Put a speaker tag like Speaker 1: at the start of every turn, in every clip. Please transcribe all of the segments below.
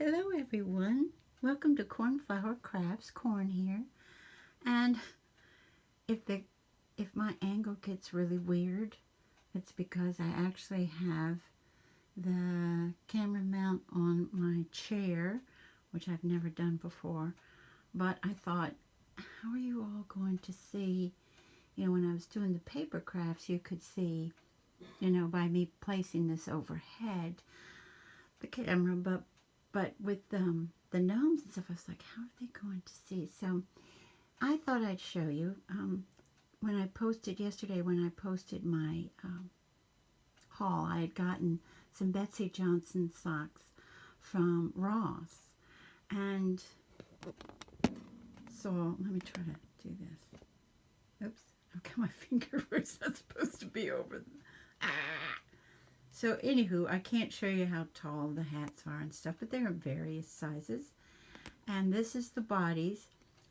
Speaker 1: Hello everyone, welcome to Cornflower Crafts. Corn here. And if my angle gets really weird, it's because I actually have the camera mount on my chair, which I've never done before. But I thought, how are you all going to see, when I was doing the paper crafts, you could see, by me placing this overhead the camera, but with the gnomes and stuff, I was like, how are they going to see? So I thought I'd show you. When I posted yesterday, when I posted my haul, I had gotten some Betsey Johnson socks from Ross. And so let me try to do this. Oops, I've got my finger where it's not supposed to be over. So anywho, I can't show you how tall the hats are and stuff, but they're in various sizes. And this is the bodies.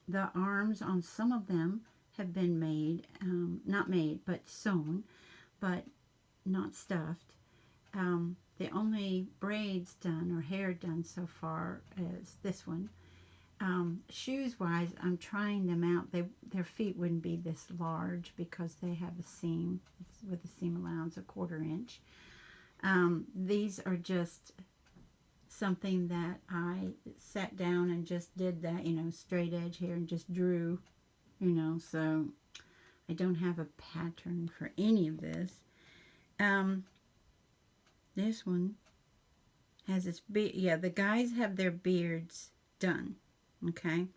Speaker 1: The arms on some of them have been made, not made, but sewn, but not stuffed. The only braids done or hair done so far is this one. Shoes-wise, I'm trying them out. Their feet wouldn't be this large because they have a seam with the seam allowance a 1/4 inch. These are just something that I sat down and just did that, straight edge here and just drew, so I don't have a pattern for any of this. This one has its beard. Yeah, the guys have their beards done, okay?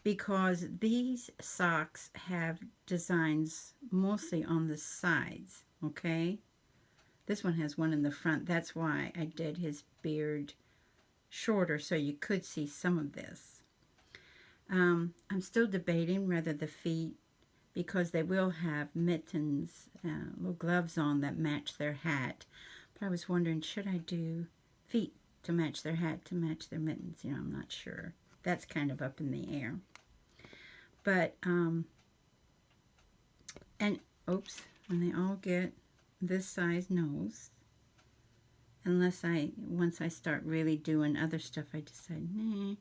Speaker 1: Because these socks have designs mostly on the sides, okay? This one has one in the front. That's why I did his beard shorter, so you could see some of this. I'm still debating whether the feet, because they will have mittens, little gloves on that match their hat. But I was wondering, should I do feet to match their hat, to match their mittens? I'm not sure. That's kind of up in the air. But, and they all get this size nose, unless once I start really doing other stuff, I decide, nah.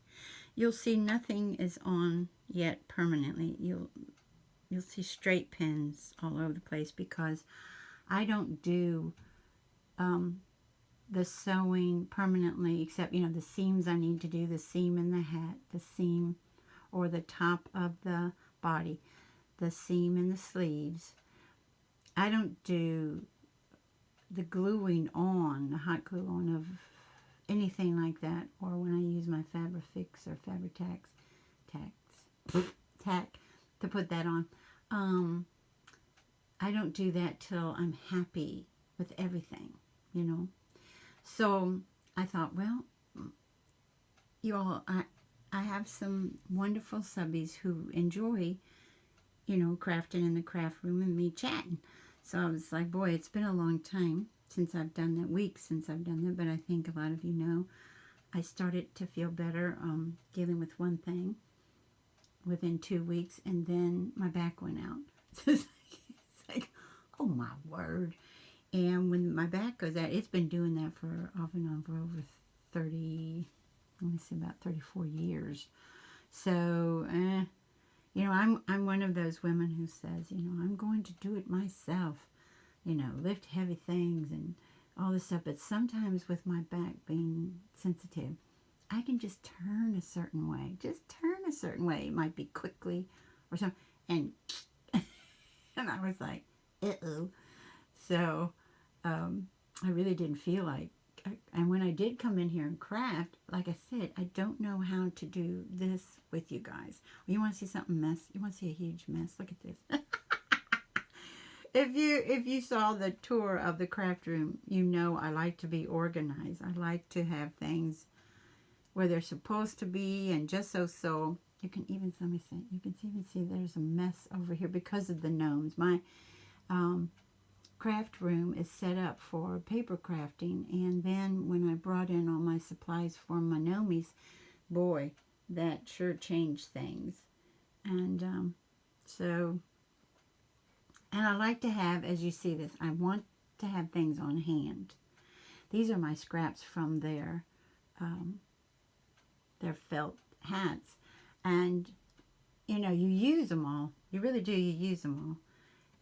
Speaker 1: You'll see nothing is on yet permanently. You'll see straight pins all over the place because I don't do the sewing permanently, except, the seams I need to do, the seam in the hat, the seam or the top of the body, the seam in the sleeves. I don't do the gluing on, the hot glue on of anything like that, or when I use my Fabrifix or Fabri-Tac to put that on. I don't do that till I'm happy with everything, So I thought, well, you all, I have some wonderful subbies who enjoy, crafting in the craft room and me chatting. So I was like, boy, it's been a long time since I've done that, weeks since I've done that, but I think a lot of you know I started to feel better dealing with one thing within 2 weeks, and then my back went out. So it's like, oh my word. And when my back goes out, it's been doing that for off and on for over 30, let me see, about 34 years. So, I'm one of those women who says, I'm going to do it myself, lift heavy things and all this stuff. But sometimes with my back being sensitive, I can just turn a certain way. It might be quickly or something. And, and I was like, uh-oh. So, I really didn't feel like, and when I did come in here and craft, like I said, I don't know how to do this with you guys. You want to see something mess? You want to see a huge mess? Look at this. If you saw the tour of the craft room, I like to be organized. I like to have things where they're supposed to be, and just so you can even, let me see, you can even see there's a mess over here because of the gnomes. My craft room is set up for paper crafting, and then when I brought in all my supplies for my gnomies, boy, that sure changed things. And and I like to have, as you see this, I want to have things on hand. These are my scraps from their they're felt hats. And, you know, you use them all. You really do. You use them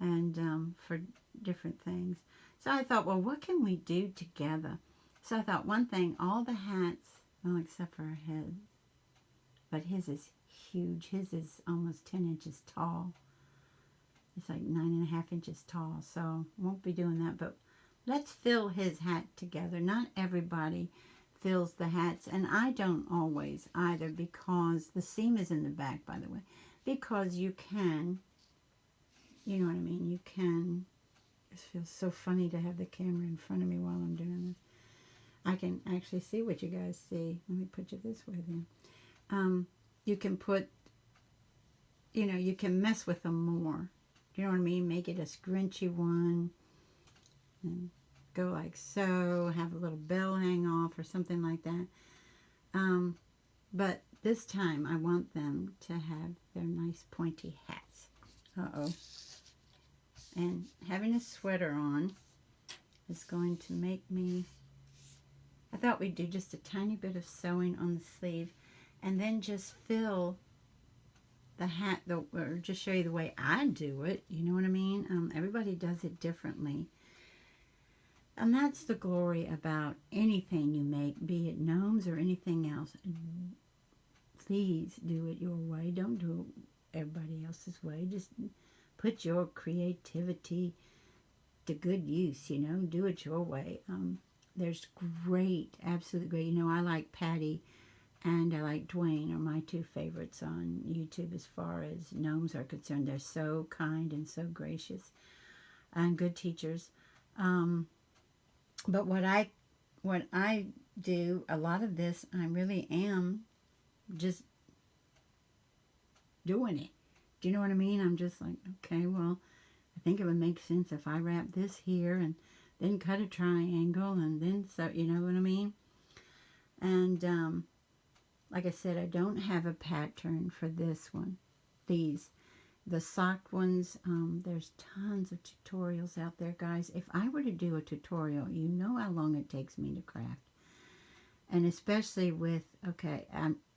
Speaker 1: all. And for different things. So I thought, well, what can we do together? So I thought one thing, all the hats, well, except for his, but his is huge. His is almost 10 inches tall. It's like 9.5 inches tall, so won't be doing that. But let's fill his hat together. Not everybody fills the hats, and I don't always either, because the seam is in the back, by the way, because you can, you know what I mean, you can, it feels so funny to have the camera in front of me while I'm doing this. I can actually see what you guys see. Let me put you this way then. You can put, you know, you can mess with them more. You know what I mean? Make it a scrunchy one. And go like so. Have a little bell hang off or something like that. But this time I want them to have their nice pointy hats. Uh-oh. And having a sweater on is going to make me... I thought we'd do just a tiny bit of sewing on the sleeve and then just fill the hat, or just show you the way I do it. You know what I mean? Everybody does it differently. And that's the glory about anything you make, be it gnomes or anything else. Please do it your way. Don't do it everybody else's way. Just put your creativity to good use, you know. Do it your way. There's great, absolutely great. You know, I like Patty and I like Dwayne are my two favorites on YouTube as far as gnomes are concerned. They're so kind and so gracious and good teachers. But what I do, a lot of this, I really am just doing it. Do you know what I mean? I'm just like, okay, well, I think it would make sense if I wrap this here and then cut a triangle and then, so, you know what I mean? And like I said, I don't have a pattern for this one. The sock ones, there's tons of tutorials out there, guys. If I were to do a tutorial, you know how long it takes me to craft. And especially with, okay,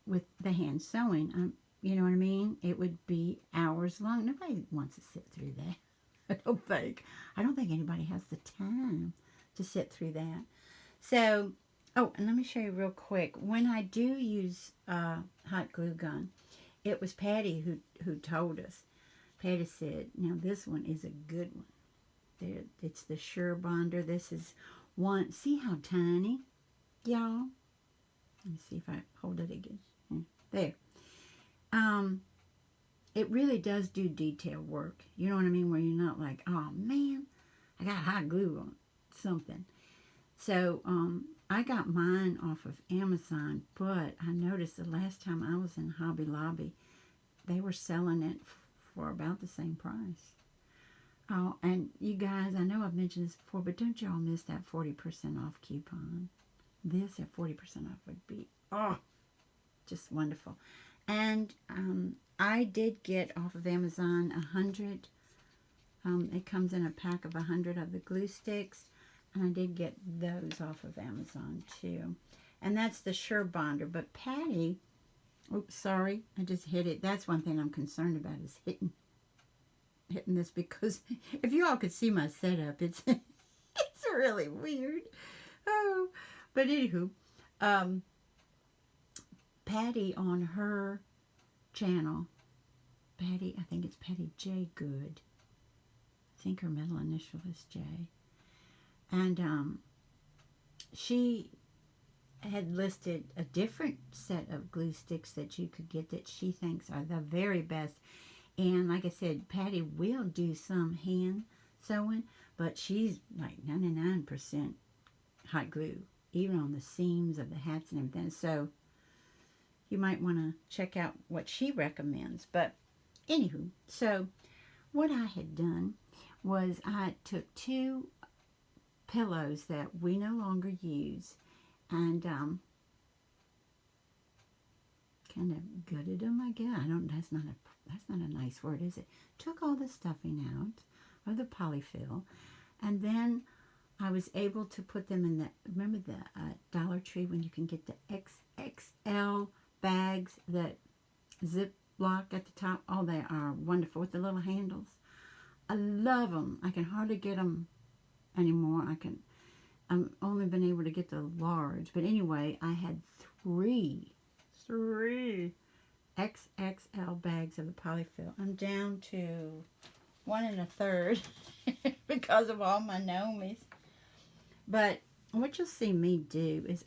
Speaker 1: with the hand sewing, you know what I mean? It would be hours long. Nobody wants to sit through that. I don't think anybody has the time to sit through that. So, oh, and let me show you real quick. When I do use hot glue gun, it was Patty who told us. Patty said, now this one is a good one. There, it's the Sure Bonder. This is one. See how tiny, y'all? Let me see if I hold it again. There. It really does do detail work. You know what I mean? Where you're not like, oh man, I got hot glue on something. So I got mine off of Amazon, but I noticed the last time I was in Hobby Lobby, they were selling it for about the same price. Oh, and you guys, I know I've mentioned this before, but don't y'all miss that 40% off coupon. This at 40% off would be, oh, just wonderful. And I did get off of Amazon 100. It comes in a pack of 100 of the glue sticks. And I did get those off of Amazon too. And that's the Sure Bonder. But Patty, oops, sorry, I just hit it. That's one thing I'm concerned about, is hitting this, because if you all could see my setup, it's it's really weird. Oh, but anywho, Patty on her channel, Patty, I think it's Patty J. Good. I think her middle initial is J. And she had listed a different set of glue sticks that you could get that she thinks are the very best. And like I said, Patty will do some hand sewing, but she's like 99% hot glue, even on the seams of the hats and everything. So you might want to check out what she recommends. But anywho, so what I had done was I took two pillows that we no longer use and kind of gutted them, I guess. That's not a nice word, is it? Took all the stuffing out of the polyfill, and then I was able to put them in the, remember the Dollar Tree when you can get the XXL bags that zip lock at the top. Oh, they are wonderful with the little handles. I love them. I can hardly get them anymore. I'm only been able to get the large. But anyway, I had three XXL bags of the polyfill. I'm down to 1 1/3 because of all my Gnomes. But what you'll see me do is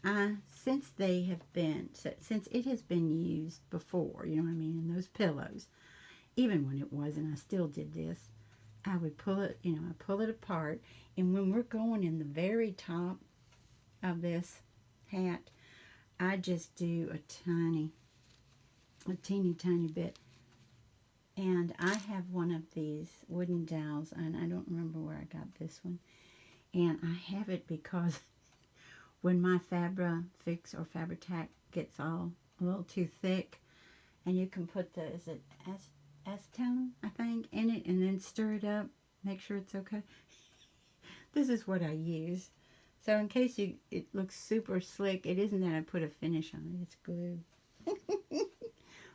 Speaker 1: since it has been used before, you know what I mean, in those pillows, even when it wasn't, I still did this. I would pull it, I pull it apart, and when we're going in the very top of this hat, I just do a teeny tiny bit. And I have one of these wooden dowels, and I don't remember where I got this one. And I have it because when my Fix or Fabri-Tac gets all a little too thick, and you can put is it acetone, I think, in it, and then stir it up, make sure it's okay. This is what I use. So in case it looks super slick, it isn't that I put a finish on it, it's glue.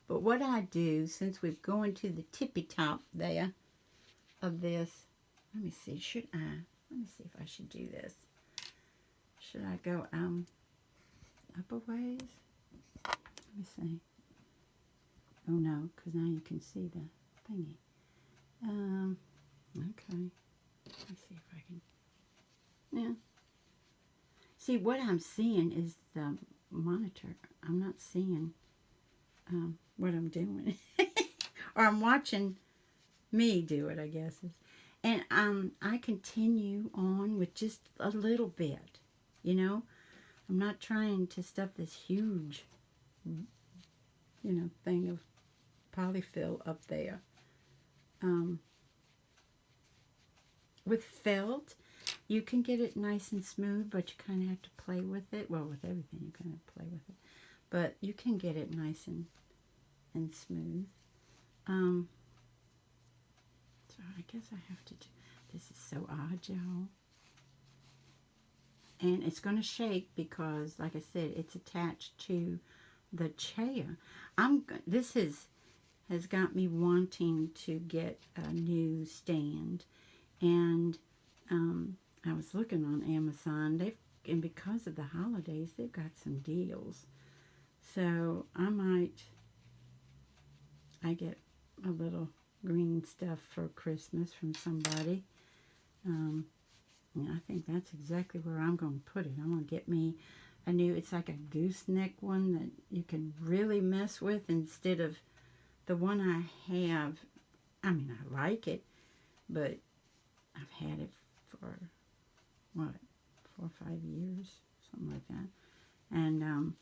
Speaker 1: But what I do, since we're going to the tippy top there of this, let me see, let me see if I should do this. Should I go up a ways? Let me see. Oh no, because now you can see the thingy. Okay. Let me see if I can. Yeah. See, what I'm seeing is the monitor. I'm not seeing what I'm doing. Or I'm watching me do it, I guess. And I continue on with just a little bit, I'm not trying to stuff this huge, thing of polyfill up there. With felt, you can get it nice and smooth, but you kind of have to play with it. Well, with everything, you kind of play with it. But you can get it nice and smooth. So I guess I have to do, this is so odd, y'all. And it's going to shake because, like I said, it's attached to the chair. This has got me wanting to get a new stand. And I was looking on Amazon. And because of the holidays, they've got some deals. So I get a little green stuff for Christmas from somebody. I think that's exactly where I'm going to put it. I'm going to get me a new, it's like a gooseneck one that you can really mess with instead of the one I have. I mean, I like it, but I've had it for, 4 or 5 years, something like that. And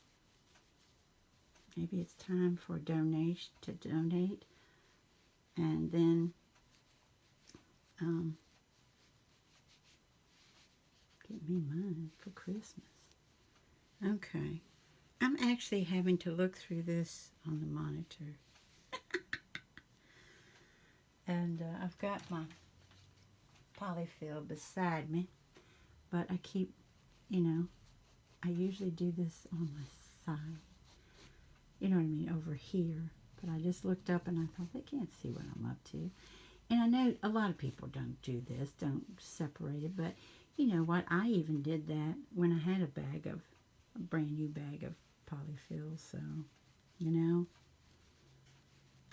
Speaker 1: maybe it's time for donate, and then get me mine for Christmas. Okay. I'm actually having to look through this on the monitor. And I've got my polyfill beside me, but I keep, I usually do this on my side. You know what I mean, over here. But I just looked up and I thought, they can't see what I'm up to. And I know a lot of people don't do this, don't separate it, but you know what, I even did that when I had a brand new bag of polyfill, so,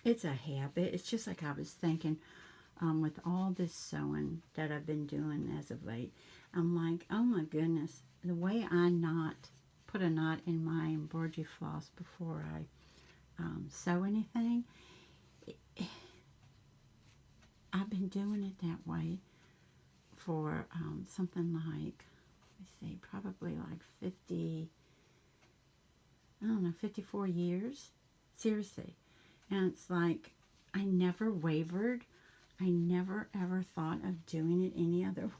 Speaker 1: it's a habit. It's just like I was thinking, with all this sewing that I've been doing as of late, I'm like, oh my goodness, the way I put a knot in my embroidery floss before I sew anything, I've been doing it that way for something like, let's see, probably like 54 years, seriously. And it's like, I never wavered. I never ever thought of doing it any other way.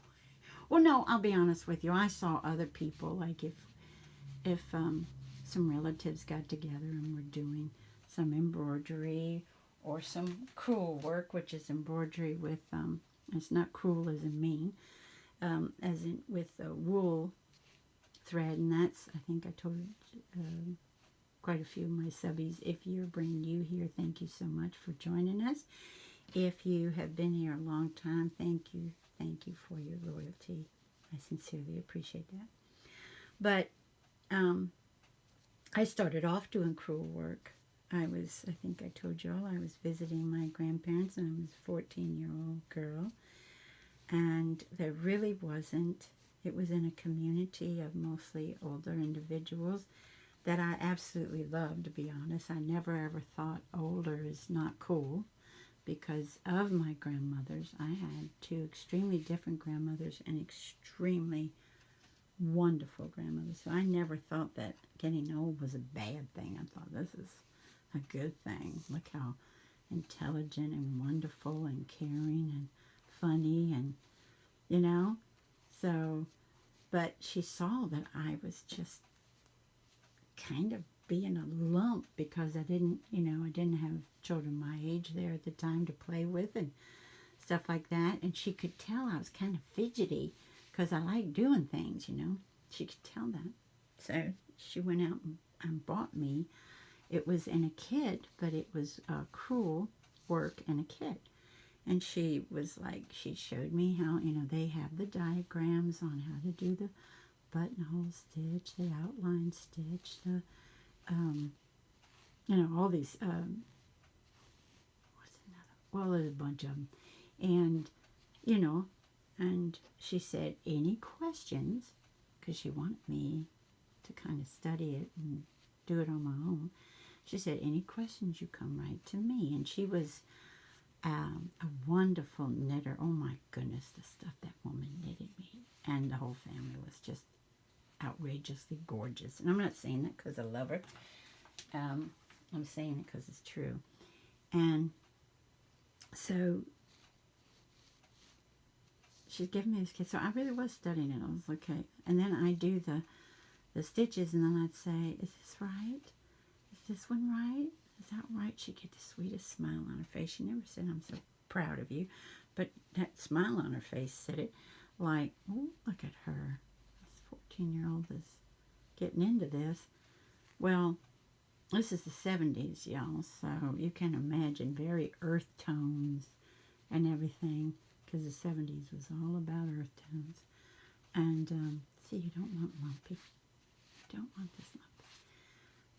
Speaker 1: Well, no, I'll be honest with you. I saw other people, like if some relatives got together and were doing some embroidery or some crewel work, which is embroidery with, it's not cruel as in mean, as in with wool thread, and that's, I think I told quite a few of my subbies. If you're brand new here, thank you so much for joining us. If you have been here a long time, thank you. Thank you for your loyalty. I sincerely appreciate that. But I started off doing crewel work. I think I told you all, I was visiting my grandparents, and I was a 14-year-old girl. And there really wasn't, it was in a community of mostly older individuals that I absolutely loved, to be honest. I never ever thought older is not cool because of my grandmothers. I had two extremely different grandmothers and extremely wonderful grandmothers. So I never thought that getting old was a bad thing. I thought this is a good thing. Look how intelligent and wonderful and caring and funny and, you know. So, but she saw that I was just kind of being a lump because I didn't have children my age there at the time to play with and stuff like that. And she could tell I was kind of fidgety because I like doing things, you know. She could tell that. So she went out and bought me. It was in a kit, but it was crewel work in a kit. And she was like, she showed me how, you know, they have the diagrams on how to do the buttonhole stitch, the outline stitch, the, you know, all these, what's another? Well, there's a bunch of them. And, you know, and she said, any questions, because she wanted me to kind of study it and do it on my own. She said, any questions, you come right to me. And she was a wonderful knitter. Oh my goodness, the stuff that woman knitted me. And the whole family was just outrageously gorgeous. And I'm not saying that because I love her. I'm saying it because it's true. And so she's giving me this kit. So I really was studying it. I was like, okay. And then I do the stitches, and then I'd say, is this right? Is this one right? Is that right? She'd get the sweetest smile on her face. She never said, I'm so proud of you. But that smile on her face said it like, oh, look at her. This 14-year-old is getting into this. Well, this is the 70s, y'all. So you can imagine very earth tones and everything, because the 70s was all about earth tones. And see, you don't want lumpy. You don't want this lumpy.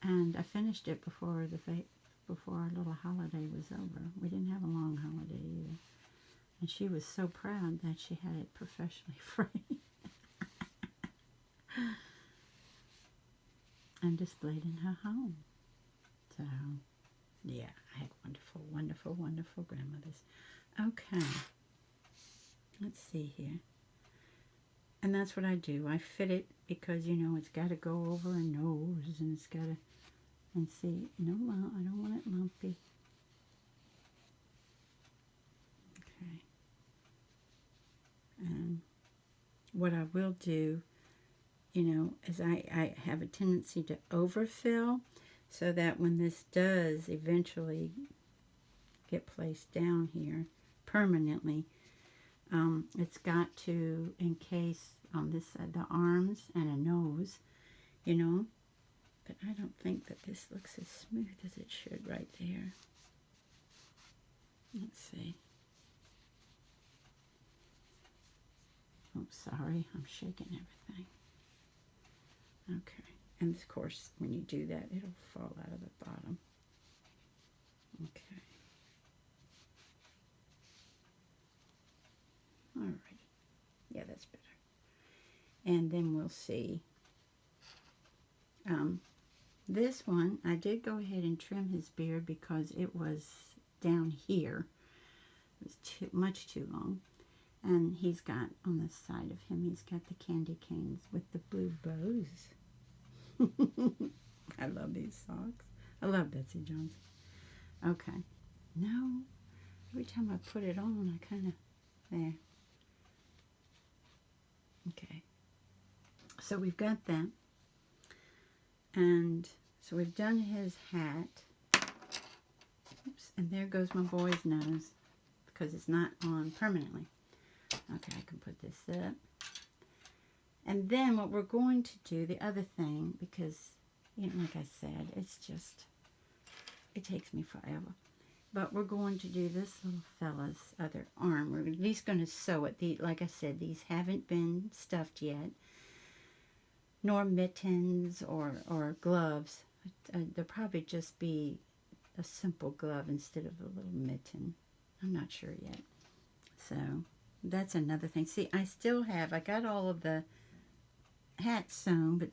Speaker 1: And I finished it before our little holiday was over. We didn't have a long holiday either. And she was so proud that she had it professionally framed and displayed in her home. So, yeah, I had wonderful, wonderful, wonderful grandmothers. Okay. Let's see here. And that's what I do. I fit it because, you know, it's got to go over her nose, and it's got to, and see, no, I don't want it lumpy. Okay. And what I will do, you know, is I have a tendency to overfill, so that when this does eventually get placed down here permanently, it's got to encase on this side the arms and a nose, you know. But I don't think that this looks as smooth as it should right there. Let's see. Oh, sorry, I'm shaking everything. Okay, and of course, when you do that, it'll fall out of the bottom. Okay. Alrighty. Yeah, that's better. And then we'll see. This one, I did go ahead and trim his beard because it was down here. It was much too long. And he's got, on the side of him, he's got the candy canes with the blue bows. I love these socks. I love Betsey Johnson. Okay. No, every time I put it on, I kind of, there. Okay. So we've got that. And so we've done his hat. Oops, and there goes my boy's nose because it's not on permanently. Okay, I can put this up. And then what we're going to do, the other thing, because You know, like I said, it's just, it takes me forever. But we're going to do this little fella's other arm. We're at least going to sew it. Like I said, these haven't been stuffed yet, nor mittens or gloves. They'll probably just be a simple glove instead of a little mitten. I'm not sure yet. So that's another thing. See, I got all of the hats sewn, but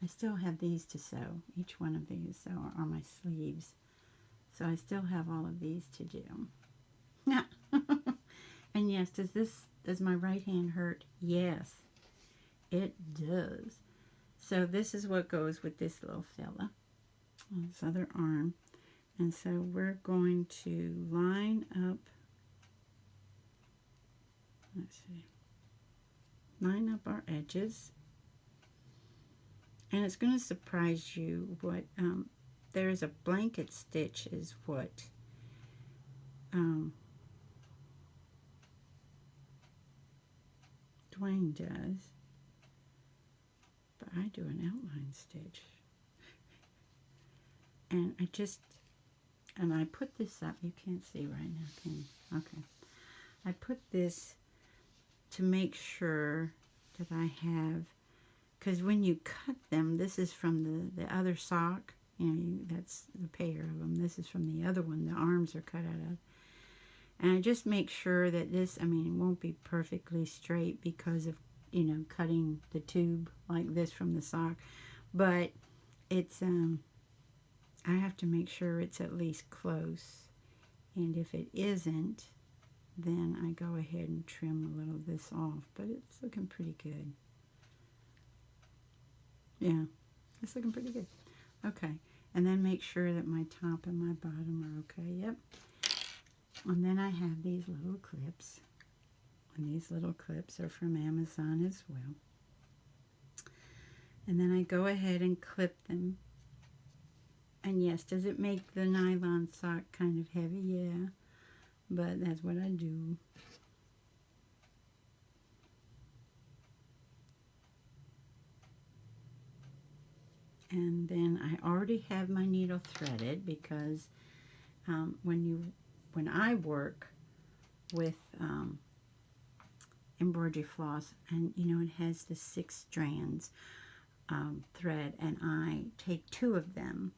Speaker 1: I still have these to sew. Each one of these are my sleeves. So I still have all of these to do. And yes, does my right hand hurt? Yes, it does. So this is what goes with this little fella, this other arm. And so we're going to line up, line up our edges. And it's going to surprise you what, there's a blanket stitch is what Dwayne does, but I do an outline stitch. And I put this up, you can't see right now, can you? Okay. I put this to make sure that I have, because when you cut them, this is from the other sock, you know, that's the pair of them. This is from the other one, the arms are cut out of. And I just make sure that this, I mean, it won't be perfectly straight because of, you know, cutting the tube like this from the sock. But it's, I have to make sure it's at least close. And if it isn't, then I go ahead and trim a little of this off. But it's looking pretty good. Yeah, it's looking pretty good. Okay, and then make sure that my top and my bottom are okay. Yep. And then I have these little clips. And these little clips are from Amazon as well. And then I go ahead and clip them. And yes, does it make the nylon sock kind of heavy? Yeah, but that's what I do. And then I already have my needle threaded because when I work with embroidery floss, and you know, it has the 6 strands thread, and I take 2 of them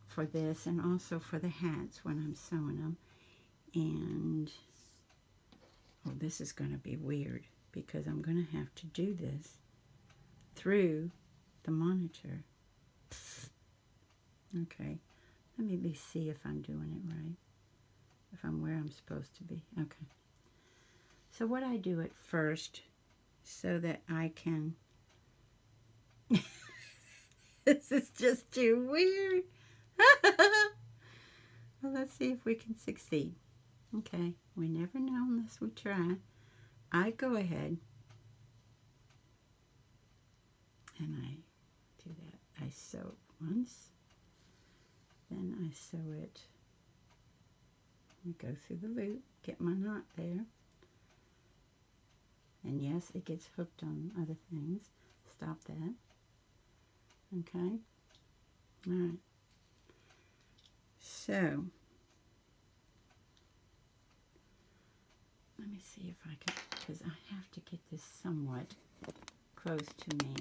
Speaker 1: for this and also for the hats when I'm sewing them. And oh, this is going to be weird because I'm going to have to do this through the monitor. Okay, let me see if I'm doing it right, if I'm where I'm supposed to be. Okay, so what I do at first so that I can this is just too weird. Well, let's see if we can succeed. Okay, we never know unless we try. I go ahead and I do that. I sew once, then I sew it. I go through the loop, get my knot there. And yes, it gets hooked on other things. Stop that. Okay. All right. So, let me see if I can, because I have to get this somewhat close to me.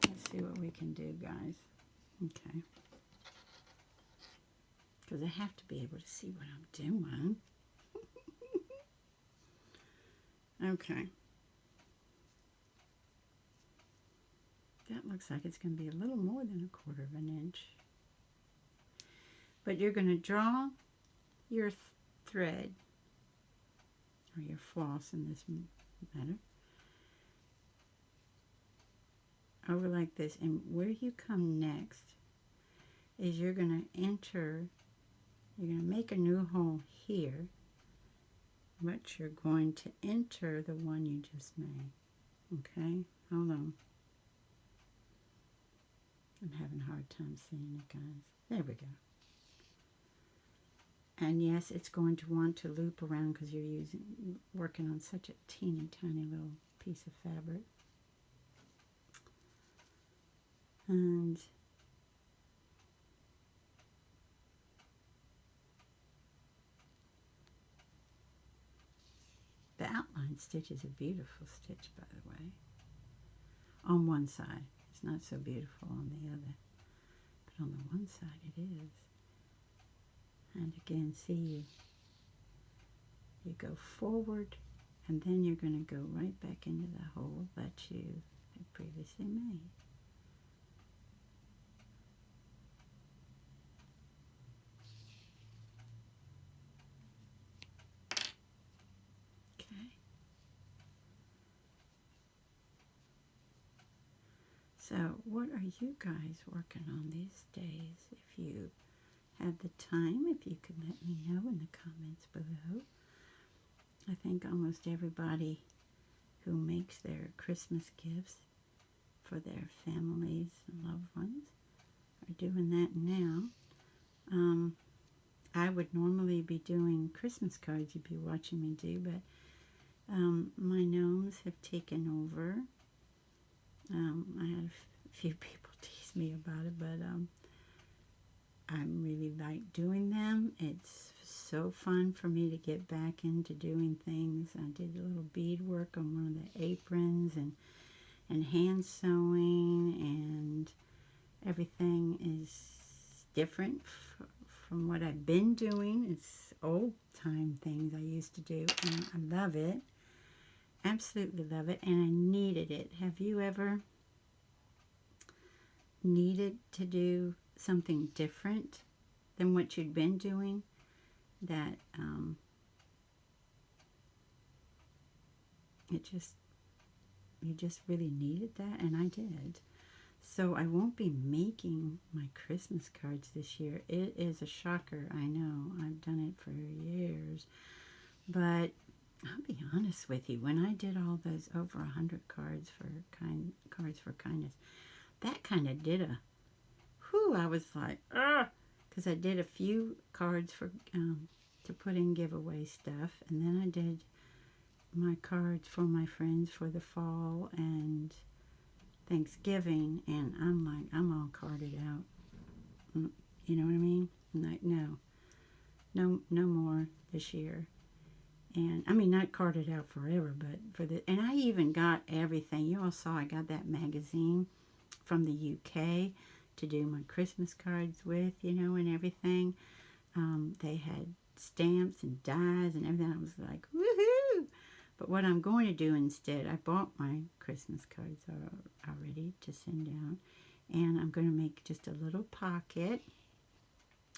Speaker 1: Let's see what we can do, guys. Okay. Because I have to be able to see what I'm doing. Okay. That looks like it's going to be a little more than 1/4 of an inch. But you're going to draw your thread, or your floss in this matter, over like this. And where you come next is you're going to enter, you're going to make a new hole here, but you're going to enter the one you just made. Okay, hold on. I'm having a hard time seeing it, guys. There we go. And yes, it's going to want to loop around because you're working on such a teeny tiny little piece of fabric. And the outline stitch is a beautiful stitch, by the way. On one side. It's not so beautiful on the other. But on the one side it is. And again, see, you go forward, and then you're going to go right back into the hole that you had previously made. Okay. So what are you guys working on these days? If you have the time, if you could let me know in the comments below. I think almost everybody who makes their Christmas gifts for their families and loved ones are doing that now. I would normally be doing Christmas cards you'd be watching me do, but my gnomes have taken over. I had a few people tease me about it, but I really like doing them. It's so fun for me to get back into doing things. I did a little bead work on one of the aprons and hand sewing, and everything is different from what I've been doing. It's old time things I used to do, and I love it. Absolutely love it, and I needed it. Have you ever needed to do something different than what you'd been doing? That you just really needed that, and I did. So I won't be making my Christmas cards this year. It is a shocker, I know. I've done it for years. But I'll be honest with you, when I did all those over 100 cards for kindness, that kind of did a, whew, I was like, because I did a few cards for to put in giveaway stuff, and then I did my cards for my friends for the fall and Thanksgiving, and I'm like, I'm all carded out. You know what I mean? I'm like, no more this year. And I mean, not carded out forever, but for the, and I even got everything. You all saw I got that magazine from the UK to do my Christmas cards with, you know, and everything. They had stamps and dies and everything. I was like, woohoo! But what I'm going to do instead, I bought my Christmas cards already to send out, and I'm going to make just a little pocket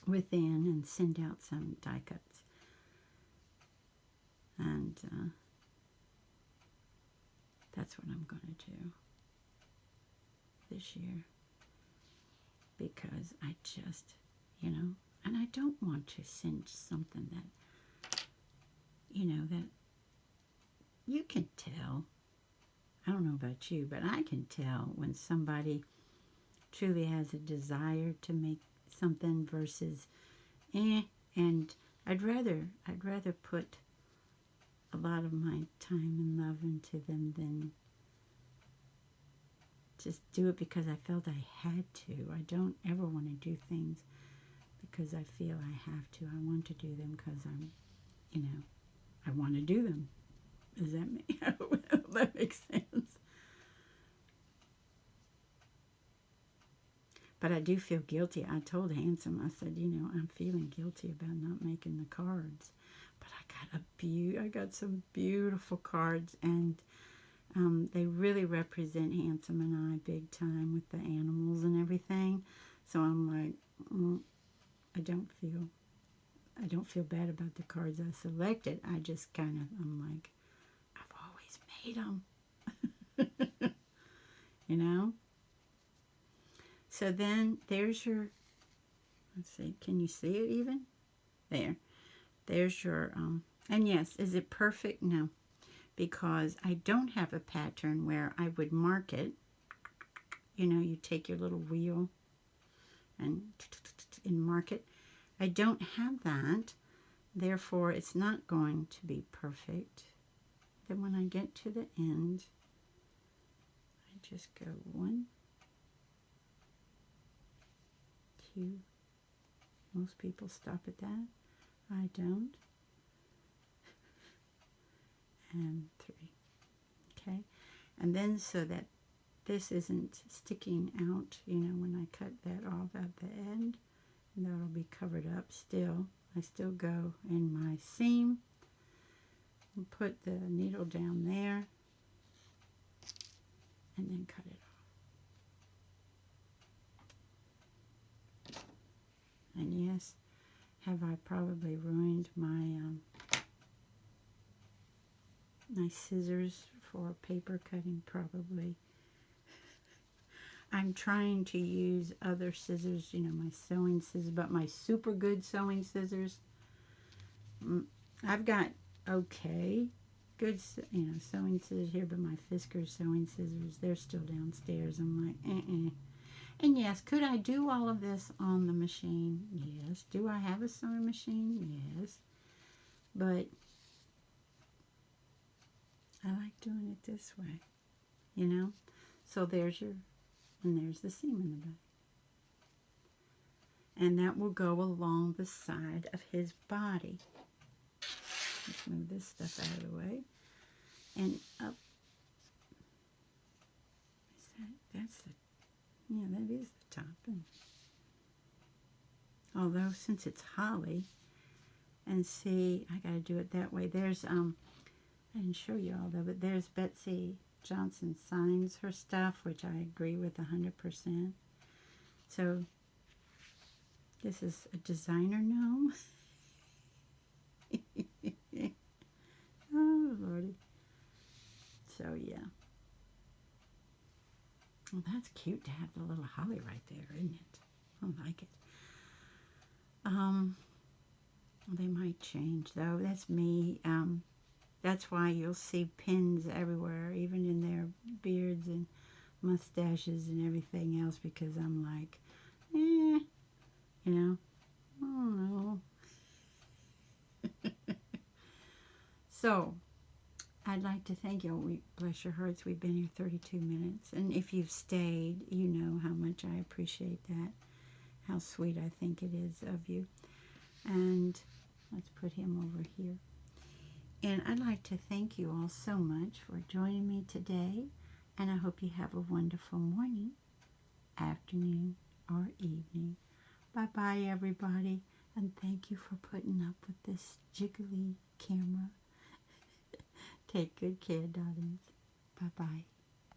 Speaker 1: within and send out some die cuts. And that's what I'm going to do this year, because I just, you know, and I don't want to send something that, you know, that you can tell. I don't know about you, but I can tell when somebody truly has a desire to make something versus and I'd rather put a lot of my time and love into them than just do it because I felt I had to. I don't ever want to do things because I feel I have to. I want to do them because I'm, you know, I want to do them. Does that make that makes sense? But I do feel guilty. I told Handsome, I said, you know, I'm feeling guilty about not making the cards. But I got some beautiful cards, and they really represent Handsome and I big time with the animals and everything. So I'm like, I don't feel bad about the cards I selected. I just kind of, I'm like, I've always made them. You know? So then there's your, let's see, can you see it even? There. There's your, and yes, is it perfect? No, because I don't have a pattern where I would mark it. You know, you take your little wheel and mark it. I don't have that. Therefore, it's not going to be perfect. Then when I get to the end, I just go 1, cute. Most people stop at that. I don't. And 3. Okay. And then so that this isn't sticking out, you know, when I cut that off at the end, and that'll be covered up still. I still go in my seam and put the needle down there and then cut it off. And yes, have I probably ruined my my scissors for paper cutting? Probably. I'm trying to use other scissors, you know, my sewing scissors, but my super good sewing scissors, I've got okay, good, you know, sewing scissors here, but my Fisker sewing scissors, they're still downstairs. I'm like, And yes, could I do all of this on the machine? Yes. Do I have a sewing machine? Yes. But I like doing it this way, you know? So there's your, and there's the seam in the back. And that will go along the side of his body. Let's move this stuff out of the way. And up. Is that's the, yeah, that is the top. And although since it's holly, and see, I got to do it that way. There's, I didn't show you all that, but there's Betsey Johnson signs her stuff, which I agree with 100%. So this is a designer gnome. Oh, Lordy. So, yeah. Well, that's cute to have the little holly right there, isn't it? I like it. They might change, though. That's me. That's why you'll see pins everywhere, even in their beards and mustaches and everything else, because I'm like, you know, I don't know. So, I'd like to thank you. Bless your hearts, we've been here 32 minutes. And if you've stayed, you know how much I appreciate that. How sweet I think it is of you. And let's put him over here. And I'd like to thank you all so much for joining me today. And I hope you have a wonderful morning, afternoon, or evening. Bye-bye, everybody. And thank you for putting up with this jiggly camera. Take good care, darlings. Bye-bye.